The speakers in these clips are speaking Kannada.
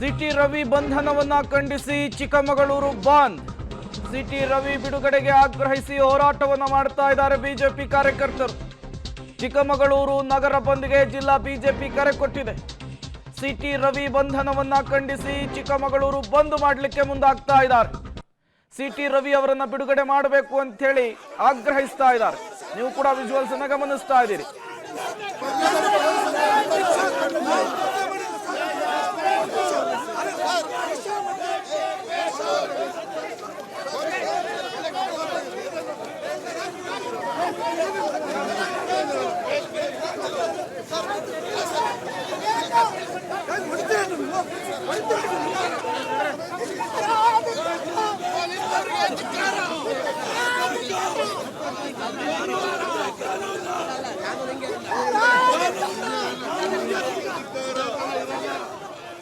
ಸಿಟಿ ರವಿ ಬಂಧನವನ್ನ ಖಂಡಿಸಿ ಚಿಕ್ಕಮಗಳೂರು ಬಂದ್. ಸಿಟಿ ರವಿ ಬಿಡುಗಡೆಗೆ ಆಗ್ರಹಿಸಿ ಹೋರಾಟವನ್ನ ಮಾಡ್ತಾ ಇದ್ದಾರೆ ಬಿಜೆಪಿ ಕಾರ್ಯಕರ್ತರು. ಚಿಕ್ಕಮಗಳೂರು ನಗರ ಬಂದ್ಗೆ ಜಿಲ್ಲಾ ಬಿಜೆಪಿ ಕರೆ ಕೊಟ್ಟಿದೆ. ಸಿಟಿ ರವಿ ಬಂಧನವನ್ನ ಖಂಡಿಸಿ ಚಿಕ್ಕಮಗಳೂರು ಬಂದ್ ಮಾಡಲಿಕ್ಕೆ ಮುಂದಾಗ್ತಾ ಇದ್ದಾರೆ. ಸಿಟಿ ರವಿ ಅವರನ್ನ ಬಿಡುಗಡೆ ಮಾಡಬೇಕು ಅಂತ ಹೇಳಿ ಆಗ್ರಹಿಸ್ತಾ ಇದ್ದಾರೆ. ನೀವು ಕೂಡ ವಿಜುವಲ್ಸ್ ಅನ್ನ ಗಮನಿಸ್ತಾ ಇದ್ದೀರಿ.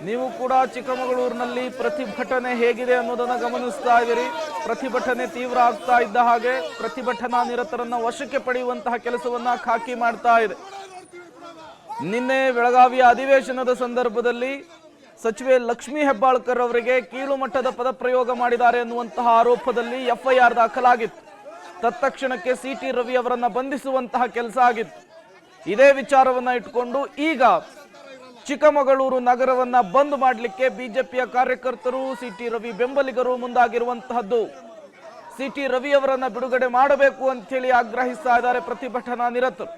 ನೀವು ಕೂಡ ಚಿಕ್ಕಮಗಳೂರಿನಲ್ಲಿ ಪ್ರತಿಭಟನೆ ಹೇಗಿದೆ ಅನ್ನೋದನ್ನ ಗಮನಿಸ್ತಾ ಇದ್ದೀರಿ. ಪ್ರತಿಭಟನೆ ತೀವ್ರ ಆಗ್ತಾ ಇದ್ದ ಹಾಗೆ ಪ್ರತಿಭಟನಾ ನಿರತರನ್ನ ವಶಕ್ಕೆ ಪಡೆಯುವಂತಹ ಕೆಲಸವನ್ನ ಖಾಕಿ ಮಾಡ್ತಾ ಇದೆ. ನಿನ್ನೆ ಬೆಳಗಾವಿಯ ಅಧಿವೇಶನದ ಸಂದರ್ಭದಲ್ಲಿ ಸಚಿವೆ ಲಕ್ಷ್ಮೀ ಹೆಬ್ಬಾಳ್ಕರ್ ಅವರಿಗೆ ಕೀಳು ಮಟ್ಟದ ಪದಪ್ರಯೋಗ ಮಾಡಿದ್ದಾರೆ ಅನ್ನುವಂತಹ ಆರೋಪದಲ್ಲಿ ಎಫ್ಐಆರ್ ದಾಖಲಾಗಿತ್ತು. ತತ್ಕ್ಷಣಕ್ಕೆ ಸಿಟಿ ರವಿ ಅವರನ್ನ ಬಂಧಿಸುವಂತಹ ಕೆಲಸ ಆಗಿತ್ತು. ಇದೇ ವಿಚಾರವನ್ನ ಇಟ್ಕೊಂಡು ಈಗ ಚಿಕ್ಕಮಗಳೂರು ನಗರವನ್ನ ಬಂದ್ ಮಾಡಲಿಕ್ಕೆ ಬಿಜೆಪಿಯ ಕಾರ್ಯಕರ್ತರು, ಸಿಟಿ ರವಿ ಬೆಂಬಲಿಗರು ಮುಂದಾಗಿರುವಂತಹದ್ದು. ಸಿಟಿ ರವಿ ಅವರನ್ನ ಬಿಡುಗಡೆ ಮಾಡಬೇಕು ಅಂತ ಹೇಳಿ ಆಗ್ರಹಿಸ್ತಾ ಇದ್ದಾರೆ ಪ್ರತಿಭಟನಾ ನಿರತರು.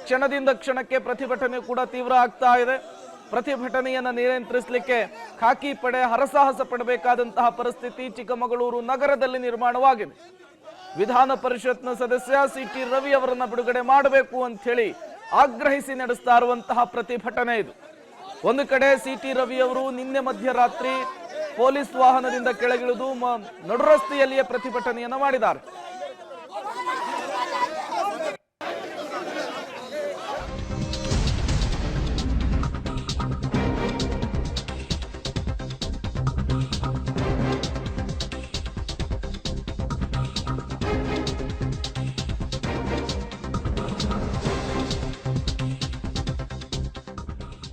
ಕ್ಷಣದಿಂದ ಕ್ಷಣಕ್ಕೆ ಪ್ರತಿಭಟನೆ ಕೂಡ ತೀವ್ರ ಆಗ್ತಾ ಇದೆ. ಪ್ರತಿಭಟನೆಯನ್ನ ನಿಯಂತ್ರಿಸಲಿಕ್ಕೆ ಖಾಕಿ ಪಡೆ ಹರಸಾಹಸ ಪಡಬೇಕಾದಂತಹ ಪರಿಸ್ಥಿತಿ ಚಿಕ್ಕಮಗಳೂರು ನಗರದಲ್ಲಿ ನಿರ್ಮಾಣವಾಗಿದೆ. ವಿಧಾನ ಪರಿಷತ್ನ ಸದಸ್ಯ ಸಿಟಿ ರವಿ ಅವರನ್ನ ಬಿಡುಗಡೆ ಮಾಡಬೇಕು ಅಂತ ಹೇಳಿ ಆಗ್ರಹಿಸಿ ನಡೆಸ್ತಾ ಇರುವಂತಹ ಪ್ರತಿಭಟನೆ ಇದು. ಒಂದು ಕಡೆ ಸಿಟಿ ರವಿ ಅವರು ನಿನ್ನೆ ಮಧ್ಯರಾತ್ರಿ ಪೊಲೀಸ್ ವಾಹನದಿಂದ ಕೆಳಗಿಳಿದು ನಡುರಸ್ತೆಯಲ್ಲಿಯೇ ಪ್ರತಿಭಟನೆಯನ್ನ ಮಾಡಿದ್ದಾರೆ.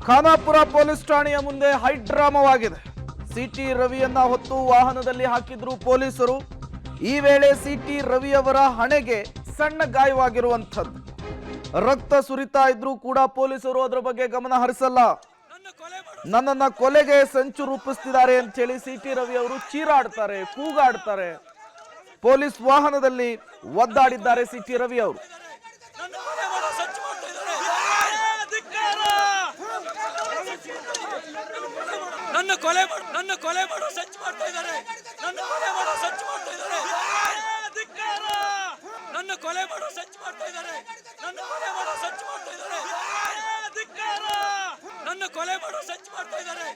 ಖಾನಾಪುರ ಪೊಲೀಸ್ ಠಾಣೆಯ ಮುಂದೆ ಹೈಡ್ರಾಮವಾಗಿದೆ. ಸಿಟಿ ರವಿಯನ್ನ ಹೊತ್ತು ವಾಹನದಲ್ಲಿ ಹಾಕಿದ್ರು ಪೊಲೀಸರು. ಈ ವೇಳೆ ಸಿಟಿ ರವಿ ಅವರ ಹಣೆಗೆ ಸಣ್ಣ ಗಾಯವಾಗಿರುವಂಥದ್ದು. ರಕ್ತ ಸುರಿತಾ ಇದ್ರೂ ಕೂಡ ಪೊಲೀಸರು ಅದರ ಬಗ್ಗೆ ಗಮನ ಹರಿಸಲ್ಲ. ನನ್ನನ್ನ ಕೊಲೆಗೆ ಸಂಚು ರೂಪಿಸ್ತಿದ್ದಾರೆ ಅಂತ ಹೇಳಿ ಸಿಟಿ ರವಿ ಅವರು ಚೀರಾಡ್ತಾರೆ, ಕೂಗಾಡ್ತಾರೆ. ಪೊಲೀಸ್ ವಾಹನದಲ್ಲಿ ಒದ್ದಾಡಿದ್ದಾರೆ ಸಿಟಿ ರವಿ ಅವರು. ನನ್ನ ಕೊಲೆ ಮಾಡೋ ಸಂಚು ಮಾಡ್ತಾ ಇದ್ದಾರೆ. ನನ್ನ ಕೊಲೆ ಮಾಡೋ ಸಂಚು ಮಾಡ್ತಾ ಇದ್ದಾರೆ. ನನ್ನ ಕೊಲೆ ಮಾಡೋ ಸಂಚು ಮಾಡ್ತಾ ಇದ್ದಾರೆ. ನನ್ನ ಕೊಲೆ ಮಾಡೋ ಸಂಚು ಮಾಡ್ತಾ ಇದ್ದಾರೆ. ನನ್ನ ಕೊಲೆ ಮಾಡೋ ಸಂಚು ಮಾಡ್ತಾ ಇದ್ದಾರೆ. ನನ್ನ ಕೊಲೆ ಮಾಡೋ ಸಂಚು ಮಾಡ್ತಾ ಇದ್ದಾರೆ.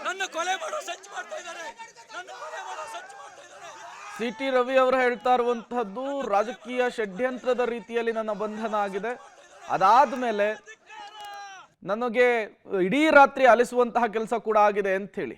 ನನ್ನ ಕೊಲೆ ಮಾಡೋ ಸಂಚು ಮಾಡ್ತಾ ಇದ್ದಾರೆ. ನನ್ನ ಕೊಲೆ ಮಾಡೋ ಸಂಚು ಮಾಡ್ತಾ ಇದ್ದಾರೆ. ಸಿಟಿ ರವಿ ಅವರು ಹೇಳ್ತಾ ಇರುವಂತಹದ್ದು ರಾಜಕೀಯ ಷಡ್ಯಂತ್ರದ ರೀತಿಯಲ್ಲಿ ನನ್ನ ಬಂಧನ ಆಗಿದೆ. ಅದಾದ್ಮೇಲೆ ನನಗೆ ಇಡೀ ರಾತ್ರಿ ಅಲಿಸುವಂತಹ ಕೆಲಸ ಕೂಡ ಆಗಿದೆ ಅಂತ ಹೇಳಿ